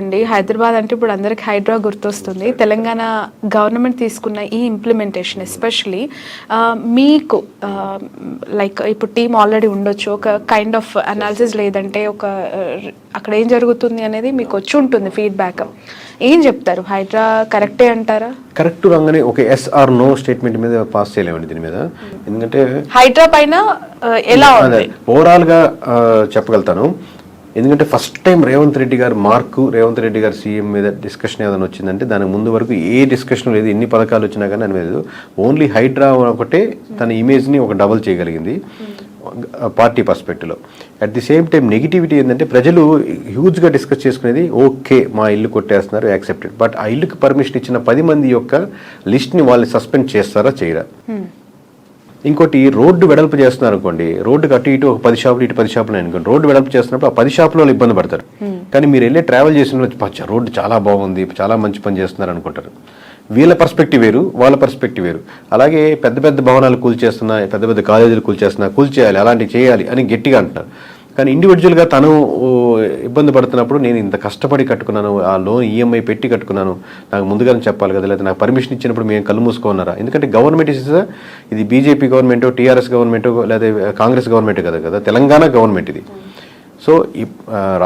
అండి హైదరాబాద్ అంటే ఇప్పుడు అందరికి హైడ్రా గుర్తొస్తుంది. తెలంగాణ గవర్నమెంట్ తీసుకున్న ఈ ఇంప్లిమెంటేషన్ ఎస్పెషలీ మీకు లైక్ ఇప్పుడు టీమ్ ఆల్రెడీ ఉండొచ్చు, ఒక కైండ్ ఆఫ్ అనాలిసిస్ లేదంటే ఒక అక్కడ ఏం జరుగుతుంది అనేది మీకు వచ్చి ఉంటుంది ఫీడ్బ్యాక్. ఏం చెప్తారు? హైడ్రా కరెక్టే అంటారా? కరెక్ట్ రాగానే ఒక ఎస్ ఆర్ నో స్టేట్మెంట్ మీద పాస్ చేయలేమండి దీని మీద. ఎందుకంటే హైడ్రా పైన ఎలా ఉంది ఓవరాల్ గా చెప్పగలుగుతాను. ఎందుకంటే ఫస్ట్ టైం రేవంత్ రెడ్డి గారు సీఎం మీద డిస్కషన్ ఏదైనా వచ్చిందంటే దానికి ముందు వరకు ఏ డిస్కషన్ లేదు, ఎన్ని పథకాలు వచ్చినా కానీ అని లేదు. ఓన్లీ హైడ్రా ఒకటే తన ఇమేజ్ని ఒక డబుల్ చేయగలిగింది పార్టీ పర్స్పెక్టివ్లో. At the same time negativity ఏంటంటే ప్రజలు హ్యూజ్గా డిస్కస్ చేసుకునేది ఓకే మా ఇల్లు కొట్టేస్తున్నారు యాక్సెప్టెడ్, బట్ ఆ ఇల్లుకి పర్మిషన్ ఇచ్చిన 10 మంది యొక్క లిస్ట్ని వాళ్ళు సస్పెండ్ చేస్తారా చేయరా. ఇంకోటి రోడ్డు వెడల్పు చేస్తున్నారు అనుకోండి, రోడ్డుకి అటు ఇటు ఒక 10 షాపులు ఇటు 10 షాపులు అనుకోండి, రోడ్డు వెడల్పు చేస్తున్నప్పుడు ఆ 10 షాపుల వాళ్ళు ఇబ్బంది పడతారు. కానీ మీరు వెళ్ళే ట్రావెల్ చేసిన రోడ్డు చాలా బాగుంది, చాలా మంచి పని చేస్తున్నారు అనుకుంటారు. వీళ్ళ పర్స్పెక్టివ్ వేరు, వాళ్ళ పర్స్పెక్టివ్ వేరు. అలాగే పెద్ద పెద్ద భవనాలు కూల్చేస్తున్నా, పెద్ద పెద్ద కాలేజీలు కూల్చేయాలి, అలాంటివి చేయాలి అని గట్టిగా అంటున్నారు. కానీ ఇండివిజువల్గా తను ఇబ్బంది పడుతున్నప్పుడు నేను ఇంత కష్టపడి కట్టుకున్నాను, ఆ లోన్ ఈఎంఐ పెట్టి కట్టుకున్నాను, నాకు ముందుగానే చెప్పాలి కదా, లేదా నాకు పర్మిషన్ ఇచ్చినప్పుడు మేము కళ్ళు మూసుకున్నారా. ఎందుకంటే గవర్నమెంట్ ఇది బీజేపీ గవర్నమెంట్, టీఆర్ఎస్ గవర్నమెంట్, లేదా కాంగ్రెస్ గవర్నమెంట్ కదా, తెలంగాణ గవర్నమెంట్ ఇది. సో ఈ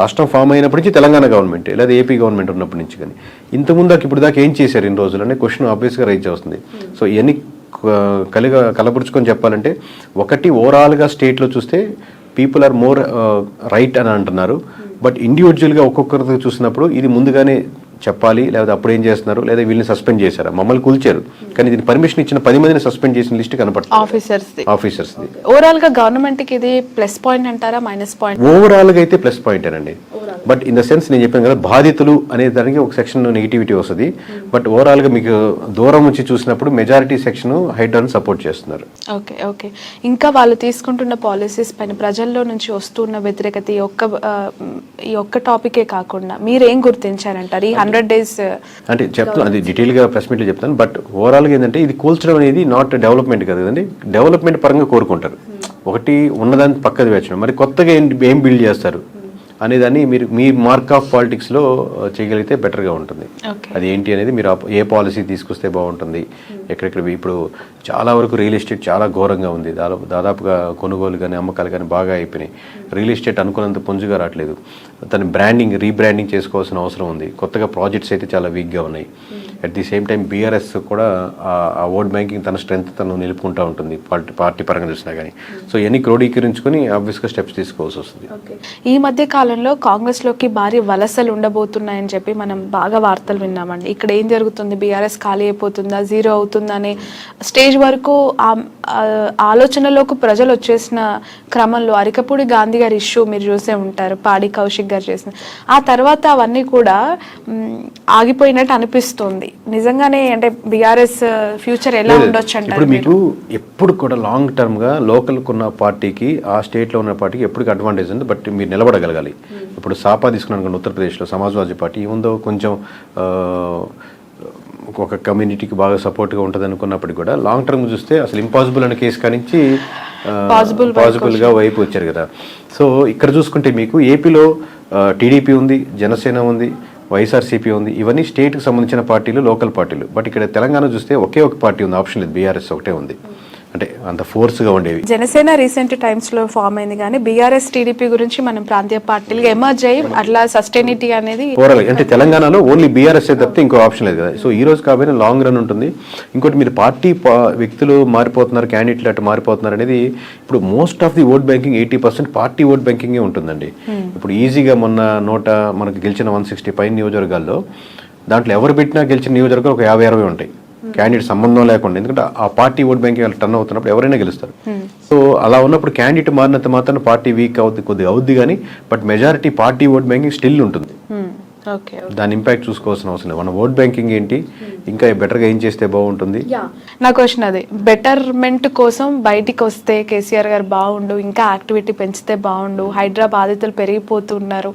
రాష్ట్రం ఫామ్ అయినప్పటి నుంచి తెలంగాణ గవర్నమెంట్ లేదా ఏపీ గవర్నమెంట్ ఉన్నప్పటి నుంచి. కానీ ఇంతకుముందు ఇప్పుడు దాకా ఏం చేశారు ఇన్ని రోజులు అనే క్వశ్చన్ ఆబ్వియస్గా రైజ్ అవుతుంది. సో ఇవన్నీ కలబురుచుకొని చెప్పాలంటే, ఒకటి ఓవరాల్గా స్టేట్లో చూస్తే పీపుల్ ఆర్ మోర్ రైట్ అని అంటున్నారు. బట్ ఇండివిజువల్గా ఒక్కొక్కరితో చూసినప్పుడు ఇది ముందుగానే చెప్పాలి, లేదా అప్పుడు ఏం చేస్తున్నారు, లేదా వీళ్ళని సస్పెండ్ చేశారా, మమ్మల్ని కూల్చారు కానీ దీని పర్మిషన్ ఇచ్చిన 10 మందిని సస్పెండ్ చేసిన లిస్ట్ కనపడుతుంది ఆఫీసర్స్. ఓవరాల్ గా గవర్నమెంట్ కి ఇది ప్లస్ పాయింట్ అంటారా మైనస్ పాయింట్? ఓవరాల్ గా అయితే ప్లస్ పాయింట్ అండి. బట్ ఇన్ ద సెన్స్ నేను చెప్పాను కదా, బాధితులు అనే దానికి ఒక సెక్షన్ నెగిటివిటీ వస్తుంది. బట్ ఓవరాల్ గా మీకు దూరం నుంచి చూసినప్పుడు మెజారిటీ సెక్షన్ హైడ్రాను సపోర్ట్ చేస్తున్నారు. ఓకే. ఇంకా వాళ్ళు తీసుకుంటున్న పాలసీస్ పైన ప్రజల్లో నుంచి వస్తున్న వ్యతిరేకత ఈ ఒక్క టాపికే కాకుండా మీరేం గుర్తించారంటారు ఈ 100 days? అంటే చెప్తాను, అది డీటెయిల్ గా ప్రెస్ మీట్లో చెప్తాను. బట్ ఓవరాల్ గా ఏంటంటే ఇది కూల్చడం అనేది నాట్ డెవలప్మెంట్ కదండి. డెవలప్మెంట్ పరంగా కోరుకుంటారు, ఒకటి ఉన్నదాన్ని పక్కది వేర్చడం, మరి కొత్తగా ఏం బిల్డ్ చేస్తారు అనేదాన్ని మీరు మీ మార్క్ ఆఫ్ పాలిటిక్స్లో చేయగలిగితే బెటర్గా ఉంటుంది. అది ఏంటి అనేది మీరు ఏ పాలసీ తీసుకొస్తే బాగుంటుంది, ఎక్కడెక్కడ. ఇప్పుడు చాలా వరకు రియల్ ఎస్టేట్ చాలా ఘోరంగా ఉంది, దాదాపుగా కొనుగోలు కానీ అమ్మకాలు కానీ బాగా అయిపోయినాయి. రియల్ ఎస్టేట్ అనుకున్నంత పుంజుగా రావట్లేదు. తన రీబ్రాండింగ్ చేసుకోవాల్సిన అవసరం ఉంది. కొత్తగా ప్రాజెక్ట్స్ అయితే చాలా వీక్గా ఉన్నాయి. At the same time BRS కూడా ఆ ఓట్ బ్యాంకింగ్ తన స్ట్రెంత్ తను నిలుపుకుంటూ ఉంటుంది పార్టీ పరంగా చూసినా కానీ. సో ఇవన్నీ క్రోడీకరించుకొని ఆబ్వియస్గా స్టెప్స్ తీసుకోవాల్సి వస్తుంది. ఈ మధ్య కాలంలో కాంగ్రెస్ లోకి భారీ వలసలు ఉండబోతున్నాయని చెప్పి మనం బాగా వార్తలు విన్నామండి. ఇక్కడ ఏం జరుగుతుంది, బీఆర్ఎస్ ఖాళీ అయిపోతుందా, జీరో అవుతుందా అనే స్టేజ్ వరకు ఆలోచనలోకి ప్రజలు వచ్చేసిన క్రమంలో అరికపూడి గాంధీ గారి ఇష్యూ మీరు చూసే ఉంటారు, పాడి కౌశిక్ గారు చేసిన. ఆ తర్వాత అవన్నీ కూడా ఆగిపోయినట్టు అనిపిస్తుంది. నిజంగానే అంటే బీఆర్ఎస్ ఫ్యూచర్ ఎలా ఉండొచ్చు అంటారు? ఇప్పుడు మీకు ఎప్పుడు కూడా లాంగ్ టర్మ్ గా లోకల్ ఉన్న పార్టీకి, ఆ స్టేట్ లో ఉన్న పార్టీకి ఎప్పటికీ అడ్వాంటేజ్ ఉంది. బట్ మీరు నిలబడగలగాలి. ఇప్పుడు సాపా తీసుకున్నాను ఉత్తరప్రదేశ్లో, సమాజ్వాదీ పార్టీ ఉందో కొంచెం ఒక కమ్యూనిటీకి బాగా సపోర్ట్గా ఉంటుంది అనుకున్నప్పటికీ కూడా లాంగ్ టర్మ్ చూస్తే అసలు ఇంపాసిబుల్ అనే కేసు కానించి పాసిబుల్గా వైపు వచ్చారు కదా. సో ఇక్కడ చూసుకుంటే మీకు ఏపీలో టీడీపీ ఉంది, జనసేన ఉంది, వైఎస్ఆర్సీపీ ఉంది. ఇవన్నీ స్టేట్కి సంబంధించిన పార్టీలు, లోకల్ పార్టీలు. బట్ ఇక్కడ తెలంగాణ చూస్తే ఒకే ఒక పార్టీ ఉంది, ఆప్షన్ లేదు, బీఆర్ఎస్ ఒకటే ఉంది. అంటే అంత ఫోర్స్గా ఉండేవి. జనసేన రీసెంట్ టైమ్స్లో ఫామ్ అయింది, కానీ బీఆర్ఎస్ టీడీపీ గురించి మనం ప్రాంతీయ పార్టీలుగా ఎమర్జ్ అయ్యి అట్లా సస్టైనిటీ అనేది అంటే తెలంగాణలో ఓన్లీ బీఆర్ఎస్ తప్పితే ఇంకో ఆప్షన్ లేదు కదా. సో ఈ రోజు కాబట్టి లాంగ్ రన్ ఉంటుంది. ఇంకోటి మీరు పార్టీ వ్యక్తులు మారిపోతున్నారు, క్యాండిడేట్లు అటు మారిపోతున్నారు అనేది. ఇప్పుడు most of the vote banking 80% party vote బ్యాంకింగే ఉంటుందండి. ఇప్పుడు ఈజీగా మొన్న మనకు గెలిచిన 160 పైన నియోజకవర్గాల్లో దాంట్లో ఎవరు పెట్టినా గెలిచిన నియోజకవర్గాలు ఒక 50-60 ఉంటాయి, క్యాండిడేట్ సంబంధం లేకుండా. ఎందుకంటే ఆ పార్టీ ఓట్ బ్యాంకింగ్ టర్న్ అవుతున్నప్పుడు ఎవరైనా గెలుస్తారు. సో అలా ఉన్నప్పుడు క్యాండిడేట్ మారినంత మాత్రం పార్టీ వీక్ కొద్దిగా అవుద్ది కానీ, but majority party vote banking still ఉంటుంది. దాని ఇంపాక్ట్ చూసుకోవాల్సిన అవసరం లేదు. మన ఓట్ బ్యాంకింగ్ ఏంటి, ఇంకా బెటర్గా ఏం చేస్తే బాగుంటుంది. నా క్వశ్చన్ అది, బెటర్మెంట్ కోసం బయటికి వస్తే కేసీఆర్ గారు బాగుండు, ఇంకా యాక్టివిటీ పెంచితే బాగుండు, హైడ్రా బాధితులు పెరిగిపోతున్నారు,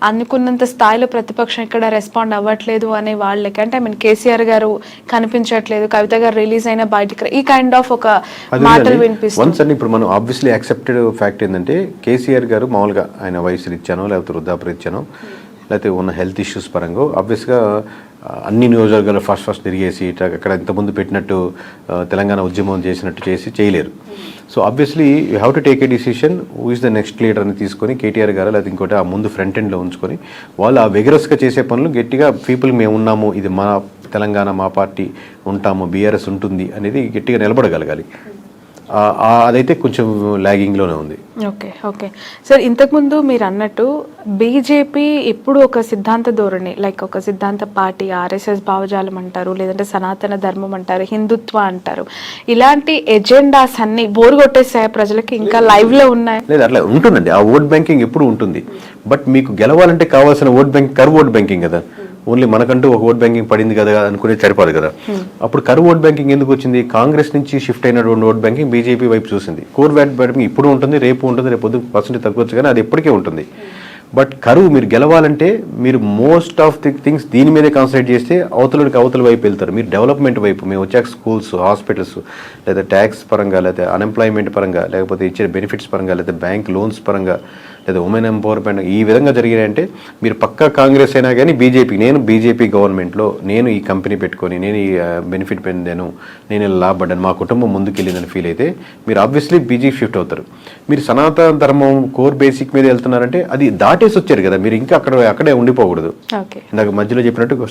అనుకున్నంత స్థాయిలో ప్రతిపక్షం ఇక్కడ రెస్పాండ్ అవ్వట్లేదు అనే వాళ్ళకి, అంటే కేసీఆర్ గారు కనిపించట్లేదు, కవిత గారు రిలీజ్ అయినా బయటికి, ఈ కైండ్ ఆఫ్ ఒక మాటలు వినిపిస్తుంది. ఇప్పుడు మనం ఆబ్వియస్లీ యాక్సెప్టెడ్ ఫ్యాక్ట్ ఏంటంటే కేసీఆర్ గారు మామూలుగా ఆయన వయసు రీత్యానో లేకపోతే వృద్ధాప్య రీత్యానో లేకపోతే ఉన్న హెల్త్ ఇష్యూస్ పరంగా ఆబ్వియస్గా అన్ని నియోజకవర్గాలు ఫస్ట్ తిరిగేసి అక్కడ ఇంతకుముందు పెట్టినట్టు తెలంగాణ ఉద్యమం చేసినట్టు చేయలేరు. So obviously you have to take a decision who is the next leader అని తీసుకొని కేటీఆర్ గారు లేకపోతే ఇంకోటి ఆ ముందు ఫ్రంట్ ఎండ్లో ఉంచుకొని వాళ్ళు ఆ వెగరస్గా చేసే పనులు గట్టిగా పీపుల్ మేము ఉన్నాము, ఇది మా తెలంగాణ, మా పార్టీ ఉంటాము, బీఆర్ఎస్ ఉంటుంది అనేది గట్టిగా నిలబడగలగాలి. అదైతే కొంచెం ల్యాగింగ్లోనే ఉంది. ఓకే ఓకే సార్, ఇంతకుముందు మీరు అన్నట్టు బీజేపీ ఎప్పుడు ఒక సిద్ధాంత ధోరణి, లైక్ ఒక సిద్ధాంత పార్టీ, ఆర్ఎస్ఎస్ భావజాలం అంటారు, లేదంటే సనాతన ధర్మం అంటారు, హిందుత్వ అంటారు, ఇలాంటి ఎజెండాస్ అన్ని బోర్ కొట్టేసాయి ప్రజలకి, ఇంకా లైవ్లో ఉన్నాయి? లేదు, అట్లా ఉంటుందండి. ఆ ఓట్ బ్యాంకింగ్ ఎప్పుడు ఉంటుంది. బట్ మీకు గెలవాలంటే కావాల్సిన vote banking curve vote banking కదా. ఓన్లీ మనకంటూ ఒక ఓట్ బ్యాంకింగ్ పడింది కదా అనుకునేది సరిపోదు కదా. అప్పుడు కరువు ఓట్ బ్యాంకింగ్ ఎందుకు వచ్చింది? కాంగ్రెస్ నుంచి షిఫ్ట్ అయినటువంటి ఓట్ బ్యాంకింగ్ బీజేపీ వైపు చూసింది. కోర్ ఓట్ బ్యాంకింగ్ ఇప్పుడు ఉంటుంది, రేపు ఉంటుంది, రేపు పొద్దు పర్సెంట్ తగ్గొచ్చు, కానీ అది ఎప్పటికే ఉంటుంది. బట్ కరువు మీరు గెలవాలంటే మీరు మోస్ట్ ఆఫ్ ది థింగ్స్ దీని మీదే కాన్సన్ట్రేట్ చేస్తే అవతల వైపు వెళ్తారు. మీరు డెవలప్మెంట్ వైపు, మేము వచ్చాక స్కూల్స్, హాస్పిటల్స్, లేదా ట్యాక్స్ పరంగా, లేదా అన్ఎంప్లాయ్మెంట్ పరంగా, లేకపోతే ఇచ్చే బెనిఫిట్స్ పరంగా, లేదా బ్యాంక్ లోన్స్ పరంగా, లేదా ఉమెన్ ఎంపవర్మెంట్ ఈ విధంగా జరిగినాయంటే మీరు పక్కా కాంగ్రెస్ అయినా కానీ నేను బీజేపీ గవర్నమెంట్లో నేను ఈ కంపెనీ పెట్టుకొని నేను ఈ బెనిఫిట్ పొందాను, నేను ఇలా లాభపడ్డాను, మా కుటుంబం ముందుకెళ్ళిందని ఫీల్ అయితే మీరు ఆబ్వియస్లీ బీజేపీ షిఫ్ట్ అవుతారు. మీరు సనాతన ధర్మం కోర్ బేసిక్ మీద వెళ్తున్నారంటే అది దాటేసి వచ్చారు కదా, మీరు ఇంకా అక్కడే ఉండిపోకూడదు. ఇందాక మధ్యలో చెప్పినట్టు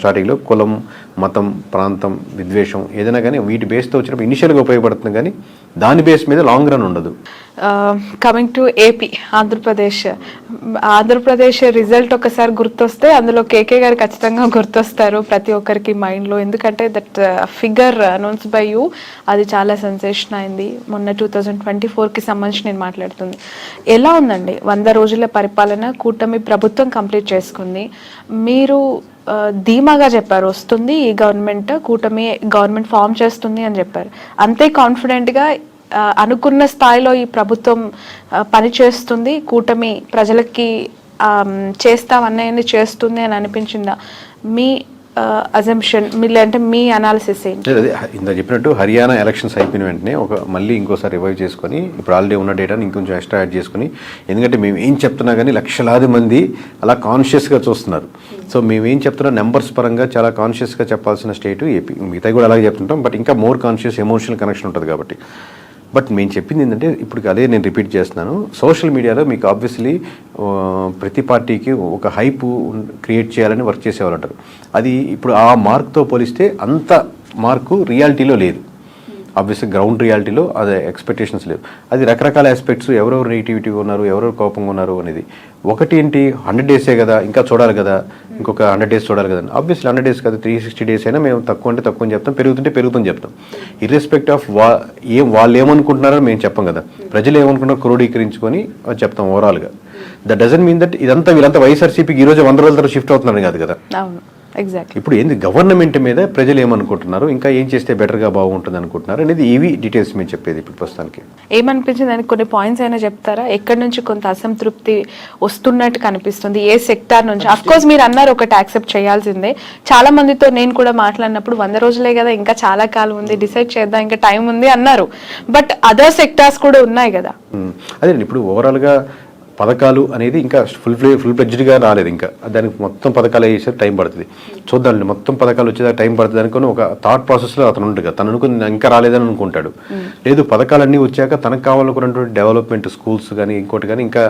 స్టార్టింగ్లో కులం, మతం, ప్రాంతం, విద్వేషం ఏదైనా కానీ వీటి బేస్తో వచ్చినప్పుడు ఇనిషియల్గా ఉపయోగపడుతుంది, కానీ దాని బేస్ మీద లాంగ్ రన్ ఉండదు. Coming to AP, Andhra Pradesh result ఒకసారి గుర్తొస్తే అందులో కేకే గారు ఖచ్చితంగా గుర్తొస్తారు ప్రతి ఒక్కరికి మైండ్లో. ఎందుకంటే that figure announce by you అది చాలా సెన్సేషన్ అయింది. మొన్న 2024కి సంబంధించి నేను మాట్లాడుతుంది. ఎలా ఉందండి 100 రోజుల పరిపాలన? కూటమి ప్రభుత్వం కంప్లీట్ చేసుకుంది. మీరు ధీమాగా చెప్పారు వస్తుంది ఈ గవర్నమెంట్, కూటమి గవర్నమెంట్ ఫామ్ చేస్తుంది అని చెప్పారు. అంతే కాన్ఫిడెంట్గా అనుకున్న స్థాయిలో ఈ ప్రభుత్వం పనిచేస్తుంది, కూటమి ప్రజలకి చేస్తామన్నది చేస్తుంది అని అనిపించిందా? మీ అజంప్షన్ అంటే మీ అనాలిసిస్ ఏంటి? ఇంత చెప్పినట్టు హర్యానా ఎలక్షన్స్ అయిపోయిన వెంటనే మళ్ళీ ఇంకోసారి రివైవ్ చేసుకొని ఇప్పుడు ఆల్రెడీ ఉన్న డేటాని ఇంకొంచెం ఎక్స్ట్రా యాడ్ చేసుకుని, ఎందుకంటే మేము ఏం చెప్తున్నా కానీ లక్షలాది మంది అలా కాన్షియస్గా చూస్తున్నారు. సో మేము ఏం చెప్తున్నా నెంబర్స్ పరంగా చాలా కాన్షియస్గా చెప్పాల్సిన స్టేట్ ఏపీ. మిగతా కూడా అలాగే చెప్తుంటాం, బట్ ఇంకా మోర్ కాన్షియస్ ఎమోషనల్ కనెక్షన్ ఉంటుంది కాబట్టి. బట్ మేము చెప్పింది ఏంటంటే ఇప్పుడు అదే నేను రిపీట్ చేస్తున్నాను, సోషల్ మీడియాలో మీకు ఆబ్వియస్లీ ప్రతి పార్టీకి ఒక హైప్ క్రియేట్ చేయాలని వర్క్ చేసేవాళ్ళు అంటారు. అది ఇప్పుడు ఆ మార్క్తో పోలిస్తే అంత మార్కు రియాలిటీలో లేదు. ఆబ్వియస్లీ గ్రౌండ్ రియాలిటీలో అదే ఎక్స్పెక్టేషన్స్ లేవు. అది రకరకాల ఆస్పెక్ట్స్, ఎవరెవరు నెగిటివిటీగా ఉన్నారు, ఎవరెవరు కోపంగా ఉన్నారు అనేది. ఒకటి ఏంటి, 100 డేసే కదా, ఇంకా చూడాలి కదా, ఇంకొక 100 డేస్ చూడాలి కదా. ఆబ్వియస్లీ 100 డేస్ కదా, 360 డేస్ అయినా మేము తక్కువ అంటే తక్కువ అని చెప్తాం, పెరుగుతుంటే పెరుగుతుందని చెప్తాం. ఇర్రెస్పెక్ట్ ఆఫ్ వాళ్ళు ఏమనుకుంటున్నారో మేము చెప్పం కదా, ప్రజలు ఏమనుకుంటున్నారో క్రోడీకరించుకొని చెప్తాం ఓవరాల్గా. దట్ డజంట్ మీన్ దట్ వీళ్ళంతా వైఎస్ఆర్సీపీకి ఈరోజు 100 రోజుల తర్వాత షిఫ్ట్ అవుతున్నారు కాదు కదా. ఇప్పుడు ఏంది గవర్నమెంట్ మీద ప్రజలు ఏమనుకుంటున్నారు, ఇంకా ఏం చేస్తే బెటర్గా బాగుంటుంది అనుకుంటున్నారు అనేది ఇవి డీటెయిల్స్ మేము చెప్పేది. ఇప్పుడు ప్రస్తుతానికి ఏమనిపించింది అని కొన్ని పాయింట్స్ అయినా చెప్తారా? ఎక్కడి నుంచి కొంత అసంతృప్తి వస్తున్నట్టు కనిపిస్తుంది, ఏ సెక్టార్ నుంచి? అఫ్ కోర్స్ మీరు అన్నారు ఒకటి యాక్సెప్ట్ చేయాల్సిందే. చాలా మందితో నేను కూడా మాట్లాడినప్పుడు 100 రోజులే కదా, ఇంకా చాలా కాలం ఉంది, డిసైడ్ చేద్దాం, ఇంకా టైం ఉంది అన్నారు. బట్ అదర్ సెక్టార్స్ కూడా ఉన్నాయి కదా. అదే ఇప్పుడు ఓవరాల్గా పథకాలు అనేది ఇంకా ఫుల్ ఫ్లెడ్జ్డ్గా రాలేదు. ఇంకా దానికి మొత్తం పథకాలు వేసే టైం పడుతుంది. చూద్దాండి, మొత్తం పథకాలు వచ్చేదాకా టైం పడుతుంది అనుకుని ఒక థాట్ ప్రాసెస్లో అతను ఉంటుంది కదా. తను అనుకుని ఇంకా రాలేదని అనుకుంటాడు. లేదు, పథకాలన్నీ వచ్చాక తనకు కావాలనుకున్నటువంటి డెవలప్మెంట్, స్కూల్స్ కానీ ఇంకోటి కానీ ఇంకా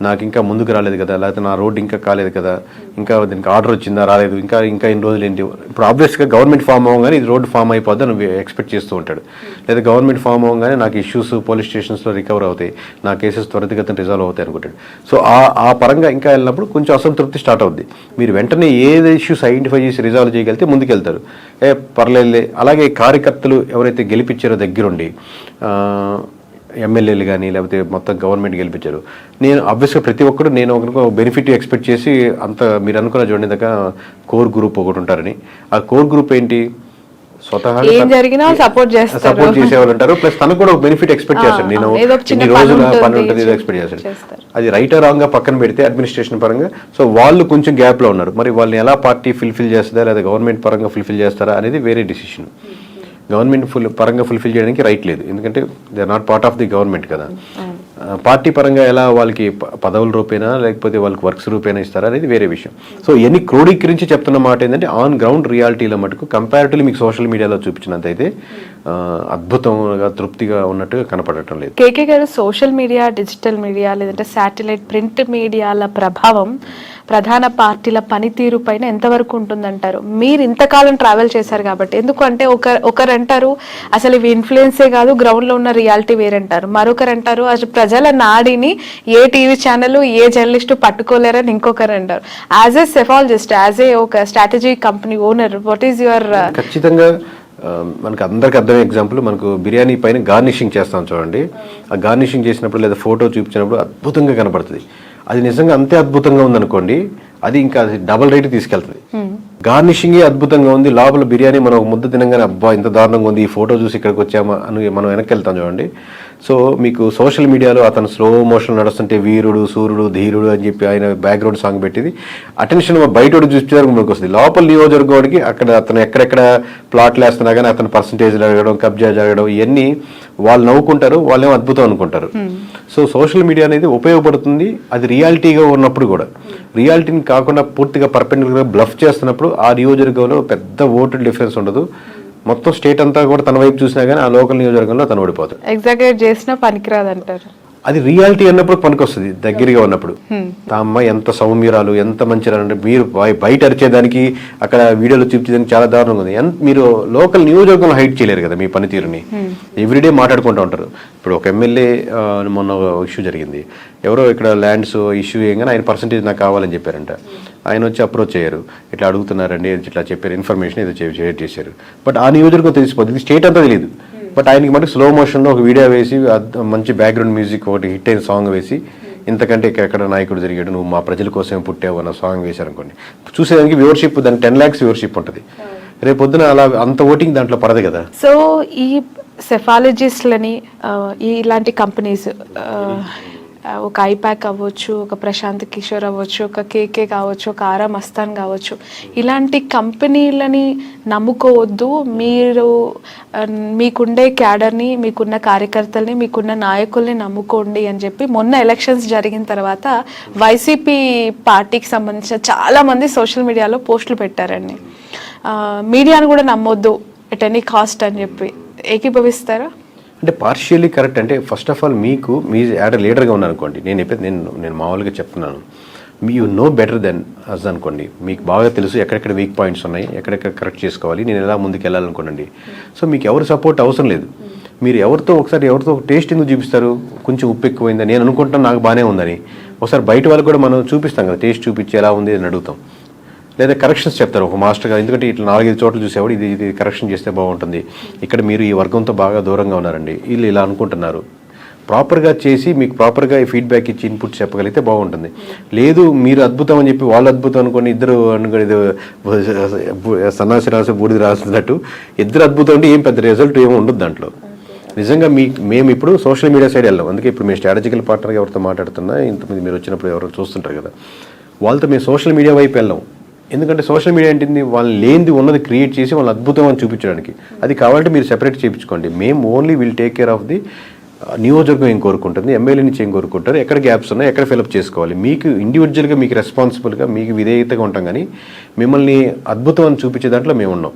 నాకు ఇంకా ముందుకు రాలేదు కదా, లేకపోతే నా రోడ్డు ఇంకా కాలేదు కదా, ఇంకా దీనికి ఆర్డర్ వచ్చిందా, రాలేదు, ఇంకా ఎన్ని రోజులు ఏంటి. ఇప్పుడు ఆబ్వియస్గా గవర్నమెంట్ ఫామ్ అవ్వగానే ఇది రోడ్డు ఫామ్ అయిపోద్ది అని ఎక్స్పెక్ట్ చేస్తూ ఉంటాడు. లేదా గవర్నమెంట్ ఫామ్ అవ్వగానే నాకు ఇష్యూస్ పోలీస్ స్టేషన్స్లో రికవర్ అవుతాయి, నా కేసెస్ త్వరితగతిన రిజాల్వ్ అవుతాయి అనుకుంటాడు. సో ఆ పరంగా ఇంకా వెళ్ళినప్పుడు కొంచెం అసంతృప్తి స్టార్ట్ అవుద్ది. మీరు వెంటనే ఏది ఇష్యూస్ ఐడెంటిఫై చేసి రిజాల్వ్ చేయగలిగితే ముందుకెళ్తారు. పర్లేదులే. అలాగే కార్యకర్తలు ఎవరైతే గెలిపించారో దగ్గరుండి, ఎమ్మెల్యేలు కానీ లేకపోతే మొత్తం గవర్నమెంట్ గెలిపించారు, నేను ఆబ్వియస్గా ప్రతి ఒక్కరు నేను ఒక బెనిఫిట్ ఎక్స్పెక్ట్ చేసి అంత మీరు అనుకున్న చూడండి దాకా కోర్ గ్రూప్ ఒకటి ఉంటారని. ఆ కోర్ గ్రూప్ ఏంటి, స్వతహాగా సపోర్ట్ చేసేవాళ్ళు ఉంటారు. ప్లస్ తనకు కూడా ఒక బెనిఫిట్ ఎక్స్పెక్ట్ చేస్తాడు. నేను ఇన్ని రోజుల పని ఉంటుంది ఎక్స్పెక్ట్ చేస్తాడు. అది రైట్ ఆర్ రాంగ్ గా పక్కన పెడితే అడ్మినిస్ట్రేషన్ పరంగా సో వాళ్ళు కొంచెం గ్యాప్ లో ఉన్నారు. మరి వాళ్ళని ఎలా పార్టీ ఫుల్ఫిల్ చేస్తుందా లేదా గవర్నమెంట్ పరంగా ఫుల్ఫిల్ చేస్తారా అనేది వేరే డిసిషన్. గవర్నమెంట్ పరంగా ఫుల్ఫిల్ చేయడానికి రైట్ లేదు, ఎందుకంటే they are not part of the government కదా. పార్టీ పరంగా ఎలా వాళ్ళకి పదవుల రూపేనా లేకపోతే వాళ్ళకి వర్క్స్ రూపేనా ఇస్తారా అనేది వేరే విషయం. సో ఎన్ని క్రోడీకరించి చెప్తున్న మాట ఏంటంటే ఆన్ గ్రౌండ్ రియాలిటీలో మటుకు కంపారిటివ్లీ మీకు సోషల్ మీడియాలో చూపించినంత అయితే అద్భుతంగా తృప్తిగా ఉన్నట్టుగా కనపడటం లేదు. కేకే గారు, సోషల్ మీడియా, డిజిటల్ మీడియా లేదంటే శాటిలైట్ ప్రింట్ మీడియాల ప్రభావం ప్రధాన పార్టీల పనితీరు పైన ఎంతవరకు ఉంటుందంటారు? మీరు ఇంతకాలం ట్రావెల్ చేశారు కాబట్టి. ఎందుకంటే ఒకరు అంటారు అసలు ఇవి ఇన్ఫ్లుయెన్సే కాదు, గ్రౌండ్ లో ఉన్న రియాలిటీ వేరంటారు. మరొకరు అంటారు అసలు ప్రజల నాడిని ఏ టీవీ ఛానల్ ఏ జర్నలిస్టు పట్టుకోలేరని ఇంకొకరు అంటారు. As a psephologist, as a ఒక strategy company owner, what is your? ఖచ్చితంగా మనకు అందరికి అర్థమయ్యే ఎగ్జాంపుల్, మనకు బిర్యానీ పైన గార్నిషింగ్ చేస్తాం చూడండి. ఆ గార్నిషింగ్ చేసినప్పుడు లేదా ఫోటో చూపించినప్పుడు అద్భుతంగా కనపడుతుంది. అది నిజంగా అంతే అద్భుతంగా ఉందనుకోండి, అది ఇంకా అది డబల్ రేట్ తీసుకెళ్తుంది. గార్నిషింగే అద్భుతంగా ఉంది, లోపల బిర్యానీ మనం ఒక ముద్ద తినగానే అబ్బా ఇంత దారుణంగా ఉంది, ఈ ఫోటో చూసి ఇక్కడికి వచ్చామా అని మనం వెనక్కి వెళ్తాం చూడండి. సో మీకు సోషల్ మీడియాలో అతను స్లో మోషన్ నడుస్తుంటే వీరుడు సూర్యుడు ధీరుడు అని చెప్పి ఆయన బ్యాక్గ్రౌండ్ సాంగ్ పెట్టింది అటెన్షన్ బయట చూపించడానికి మనకు వస్తుంది. లోపల నియోజకవర్గానికి అక్కడ అతను ఎక్కడెక్కడ ప్లాట్లు వేస్తున్నా కానీ అతను పర్సంటేజ్ జరగడం, కబ్జా జరగడం, ఇవన్నీ వాళ్ళు నవ్వుకుంటారు, వాళ్ళేమో అద్భుతం అనుకుంటారు. సో సోషల్ మీడియా అనేది ఉపయోగపడుతుంది, అది రియాలిటీగా ఉన్నప్పుడు కూడా. రియాలిటీని కాకుండా పూర్తిగా పర్పెండిక్యులర్గా బ్లఫ్ చేస్తున్నప్పుడు ఆ నియోజకవర్గంలో పెద్ద ఓటు డిఫరెన్స్ ఉండదు. మొత్తం స్టేట్ అంతా కూడా తన వైపు చూసినా కానీ ఆ లోకల్ నియోజకవర్గంలో తను ఓడిపోతాడు. ఎగ్జాగరేట్ చేసినా పనికిరాదు అంటారు. అది రియాలిటీ అన్నప్పుడు పనికొస్తుంది, దగ్గరగా ఉన్నప్పుడు. ఆ అమ్మాయి ఎంత సౌమ్యురాలు, ఎంత మంచిరాలు అంటే మీరు బయట అరిచేదానికి అక్కడ వీడియోలో చూపించేదానికి చాలా దారుణంగా ఉంది. మీరు లోకల్ నియోజకవర్గంలో హైట్ చేయలేరు కదా మీ పనితీరుని. ఎవ్రీడే మాట్లాడుకుంటూ ఉంటారు. ఇప్పుడు ఒక ఎమ్మెల్యే మొన్న ఇష్యూ జరిగింది, ఎవరో ఇక్కడ ల్యాండ్స్ ఇష్యూ చేయగానే ఆయన పర్సంటేజ్ నాకు కావాలని చెప్పారంట. ఆయన వచ్చి అప్రోచ్ అయ్యారు, ఇట్లా అడుగుతున్నారండి ఇట్లా చెప్పారు, ఇన్ఫర్మేషన్ ఏదో షేర్ చేశారు. బట్ ఆ నియోజకవర్గం తెలిసిపోతుంది, స్టేట్ అంతా తెలియదు. బట్ ఆయనకి మటుకు స్లో మోషన్లో ఒక వీడియో వేసి మంచి బ్యాక్గ్రౌండ్ మ్యూజిక్ ఒకటి హిట్ అయిన సాంగ్ వేసి ఇంతకంటే ఎక్కడ నాయకుడు జరిగాడు, నువ్వు మా ప్రజల కోసమే పుట్టావు అన్న సాంగ్ వేశారనుకోండి, చూసేదానికి వ్యూవర్షిప్ దానికి 10 lakhs వ్యూవర్షిప్ ఉంటుంది. రేపు పొద్దున అలా అంత ఓటింగ్ దాంట్లో పడదు కదా. సో ఈ సెఫాలజిస్ట్లని ఇలాంటి కంపెనీస్ ఒక ఐపాక్ అవ్వచ్చు, ఒక ప్రశాంత్ కిషోర్ అవ్వచ్చు, ఒక కేకే కావచ్చు, ఒక ఆరా మస్తాన్ కావచ్చు, ఇలాంటి కంపెనీలని నమ్ముకోవద్దు. మీరు మీకుండే క్యాడర్ని, మీకున్న కార్యకర్తల్ని, మీకున్న నాయకుల్ని నమ్ముకోండి అని చెప్పి మొన్న ఎలక్షన్స్ జరిగిన తర్వాత వైసీపీ పార్టీకి సంబంధించిన చాలామంది సోషల్ మీడియాలో పోస్టులు పెట్టారండి. మీడియాను కూడా నమ్మొద్దు ఎట్ ఎనీ కాస్ట్ అని చెప్పి. ఏకీభవిస్తారా? అంటే పార్షియల్లీ కరెక్ట్. అంటే ఫస్ట్ ఆఫ్ ఆల్ మీకు మీ యాడ్ లీడర్గా ఉన్నారనుకోండి, నేను మామూలుగా చెప్తున్నాను, you know better than us అనుకోండి. మీకు బాగా తెలుసు ఎక్కడెక్కడ వీక్ పాయింట్స్ ఉన్నాయి, ఎక్కడెక్కడ కరెక్ట్ చేసుకోవాలి, నేను ఎలా ముందుకు వెళ్ళాలనుకోండి. సో మీకు ఎవరు సపోర్ట్ అవసరం లేదు. మీరు ఎవరితో టేస్ట్ ఎందుకు చూపిస్తారు, కొంచెం ఉప్పు ఎక్కువైందని నేను అనుకుంటాను, నాకు బాగానే ఉందని. ఒకసారి బయట వాళ్ళకి కూడా మనం చూపిస్తాం కదా, టేస్ట్ చూపించి ఎలా ఉంది అని అడుగుతాం. లేదా కరెక్షన్స్ చెప్తారు ఒక మాస్టర్గా, ఎందుకంటే ఇట్లా 4-5 చోట్ల చూసేవాడు ఇది కరెక్షన్ చేస్తే బాగుంటుంది, ఇక్కడ మీరు ఈ వర్గంతో బాగా దూరంగా ఉన్నారండి, వీళ్ళు ఇలా అనుకుంటున్నారు, ప్రాపర్గా చేసి మీకు ప్రాపర్గా ఫీడ్బ్యాక్ ఇచ్చి ఇన్పుట్ చెప్పగలిగితే బాగుంటుంది. లేదు మీరు అద్భుతం అని చెప్పి వాళ్ళు అద్భుతం అనుకోని ఇద్దరు అనుకోని సన్నాసి రాసి బూడిది రాస్తున్నట్టు ఇద్దరు అద్భుతం అంటే ఏం పెద్ద రిజల్ట్ ఏమి ఉండదు దాంట్లో. నిజంగా మేము ఇప్పుడు సోషల్ మీడియా సైడ్ వెళ్ళాం. అందుకే ఇప్పుడు మేము స్ట్రాటజికల్ పార్ట్నర్గా ఎవరితో మాట్లాడుతున్నా, ఇంతమంది మీరు వచ్చినప్పుడు ఎవరు చూస్తుంటారు కదా, వాళ్ళతో మేము సోషల్ మీడియా వైపు వెళ్ళాం. ఎందుకంటే సోషల్ మీడియా ఏంటింది, వాళ్ళు లేనిది ఉన్నది క్రియేట్ చేసి వాళ్ళు అద్భుతం అని చూపించడానికి. అది కావాలంటే మీరు సెపరేట్ చేయించుకోండి. మేము only will take care of the నియోజకవర్గం ఏం కోరుకుంటుంది, ఎమ్మెల్యే నుంచి ఏం కోరుకుంటారు, ఎక్కడ గ్యాప్స్ ఉన్నాయి, ఎక్కడ ఫిలప్ చేసుకోవాలి. మీకు ఇండివిజువల్గా మీకు రెస్పాన్సిబుల్గా మీకు విధేయతగా ఉంటాం, కానీ మిమ్మల్ని అద్భుతం అని చూపించే దాంట్లో మేము ఉన్నాం.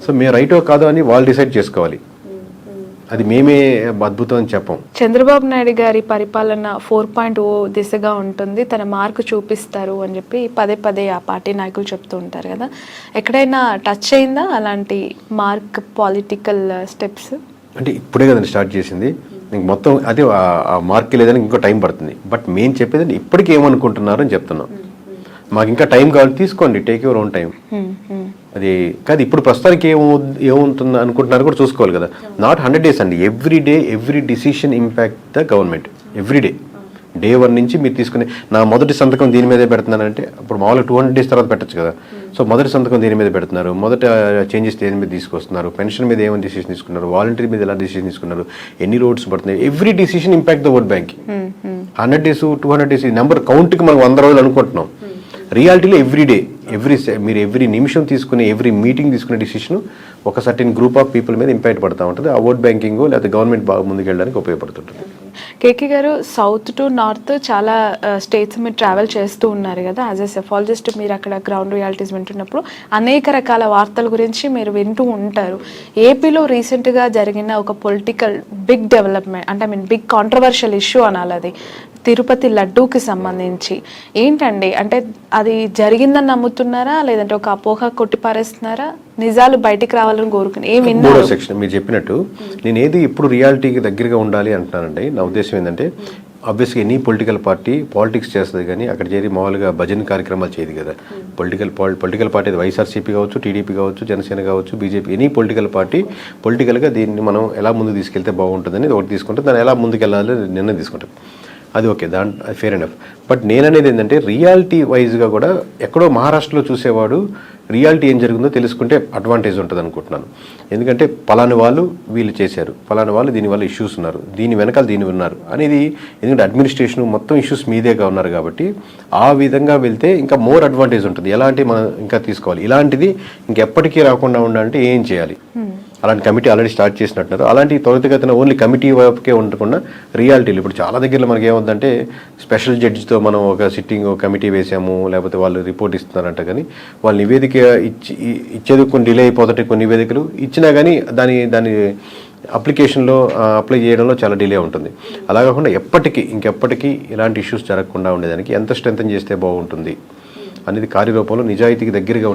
సో మేము రైటో కాదో అని వాళ్ళు డిసైడ్ చేసుకోవాలి, అది మేమే అద్భుతం అని చెప్పం. చంద్రబాబు నాయుడు గారి పరిపాలన 4.0 దిశగా ఉంటుంది, తన మార్కు చూపిస్తారు అని చెప్పి పదే ఆ పార్టీ నాయకులు చెప్తూ ఉంటారు కదా. ఎక్కడైనా టచ్ అయిందా అలాంటి మార్క్ పొలిటికల్ స్టెప్స్? అంటే ఇప్పుడే కదండి స్టార్ట్ చేసింది, ఇంక మొత్తం అదే ఆ మార్క్ లేదని ఇంకో టైం పడుతుంది. బట్ మేము చెప్పేది ఇప్పటికీ ఏమనుకుంటున్నారు అని చెప్తున్నాం. మాకు ఇంకా టైం కావాలి, తీసుకోండి, టేక్ యువర్ ఓన్ టైం. అది కాదు ఇప్పుడు ప్రస్తుతానికి ఏముంటుంది అనుకుంటున్నారు కూడా చూసుకోవాలి కదా. నాట్ 100 days అండి, every decision impact the government every day 1 నుంచి మీరు తీసుకుని నా మొదటి సంతకం దీని మీదే పెడుతున్నానంటే అప్పుడు మామూలుగా 200 days తర్వాత పెట్టచ్చు కదా. సో మొదటి సంతకం దీని మీద పెడుతున్నారు, మొదట చేంజెస్ దేని మీద తీసుకొస్తున్నారు, పెన్షన్ మీద ఏమైనా డిసిషన్ తీసుకున్నారు, వాలంటీర్ మీద ఎలా డిసిషన్ తీసుకున్నారు, ఎన్ని రోడ్స్ పడుతున్నాయి, every decision impact the vote bank. 100 days 200 days ఈ నెంబర్ కౌంట్కి మనం 100 రోజులు అనుకుంటున్నాం, రియాలిటీలో మీరు ఎవ్రీ నిమిషం తీసుకునే ఎవ్రీ మీటింగ్ తీసుకునే డిసిషన్ ఒక సర్టెన్ గ్రూప్ ఆఫ్ పీపుల్ మీద ఇంపాక్ట్ పడుతూ ఉంటుంది. ఆ ఓట్ బ్యాంకింగ్ లేకపోతే గవర్నమెంట్ బాగా ముందుకెళ్ళడానికి ఉపయోగపడుతుంటుంది. కేకే గారు, సౌత్ టు నార్త్ చాలా స్టేట్స్ మీరు ట్రావెల్ చేస్తూ ఉన్నారు కదా, యాజ్ ఎ సెఫాలజిస్ట్ మీరు అక్కడ గ్రౌండ్ రియాలిటీస్ వింటున్నప్పుడు అనేక రకాల వార్తల గురించి మీరు వింటూ ఉంటారు. ఏపీలో రీసెంట్గా జరిగిన ఒక పొలిటికల్ బిగ్ డెవలప్మెంట్, అంటే బిగ్ కాంట్రవర్షియల్ ఇష్యూ అనాలి, అది తిరుపతి లడ్డూకి సంబంధించి ఏంటండి? అంటే అది జరిగిందని నమ్ముతున్నారా, లేదంటే ఒక అపోహ కొట్టిపారేస్తున్నారా, నిజాలు బయటికి రావాలని కోరుకుని ఏం విన్నారు? మూడో సెక్షన్ మీరు చెప్పినట్టు నేను ఏది ఇప్పుడు రియాలిటీకి దగ్గరగా ఉండాలి అంటున్నానండి. నా ఉద్దేశం ఏంటంటే ఆబ్వియస్గా ఎనీ పొలిటికల్ పార్టీ పాలిటిక్స్ చేస్తుంది, కానీ అక్కడ చేరి మామూలుగా భజన కార్యక్రమాలు చేయదు కదా. పొలిటికల్ పార్టీ వైఎస్ఆర్సీపీ కావచ్చు, టీడీపీ కావచ్చు, జనసేన కావచ్చు, బీజేపీ, ఎనీ పొలిటికల్ పార్టీ పొలిటికల్గా దీన్ని మనం ఎలా ముందుకు తీసుకెళ్తే బాగుంటుందని ఒకటి తీసుకుంటే దాన్ని ఎలా ముందుకు వెళ్ళాలి నిర్ణయం తీసుకుంటాం. అది ఓకే, అది ఫేర్ ఎనఫ్. బట్ నేననేది ఏంటంటే రియాలిటీ వైజ్గా కూడా ఎక్కడో మహారాష్ట్రలో చూసేవాడు రియాలిటీ ఏం జరుగుతుందో తెలుసుకుంటే అడ్వాంటేజ్ ఉంటుంది అనుకుంటున్నాను. ఎందుకంటే పలాని వాళ్ళు వీళ్ళు చేశారు, పలాని వాళ్ళు దీనివల్ల ఇష్యూస్ ఉన్నారు, దీని వెనకాల దీని ఉన్నారు అనేది, ఎందుకంటే అడ్మినిస్ట్రేషన్ మొత్తం ఇష్యూస్ మీదేగా ఉన్నారు కాబట్టి ఆ విధంగా వెళ్తే ఇంకా మోర్ అడ్వాంటేజ్ ఉంటుంది. ఎలాంటి మనం ఇంకా తీసుకోవాలి, ఇలాంటిది ఇంకెప్పటికీ రాకుండా ఉండాలంటే ఏం చేయాలి, అలాంటి కమిటీ ఆల్రెడీ స్టార్ట్ చేసినట్టున్నారు. అలాంటి త్వరితగతిన ఓన్లీ కమిటీ వైపుకే ఉండకుండా రియాలిటీలు ఇప్పుడు చాలా దగ్గరలో మనకి ఏమవుతుందంటే స్పెషల్ జడ్జితో మనం ఒక సిట్టింగ్ కమిటీ వేసాము, లేకపోతే వాళ్ళు రిపోర్ట్ ఇస్తున్నారంట, కానీ వాళ్ళు నివేదిక ఇచ్చేది కొన్ని డిలే అయిపోతుంటే కొన్ని నివేదికలు ఇచ్చినా కానీ దాని అప్లికేషన్లో అప్లై చేయడంలో చాలా డిలే ఉంటుంది. అలా కాకుండా ఇంకెప్పటికీ ఇలాంటి ఇష్యూస్ జరగకుండా ఉండేదానికి ఎంత స్ట్రెంథన్ చేస్తే బాగుంటుంది అనేది కార్యరూపంలో నిజాయితీకి దగ్గరగా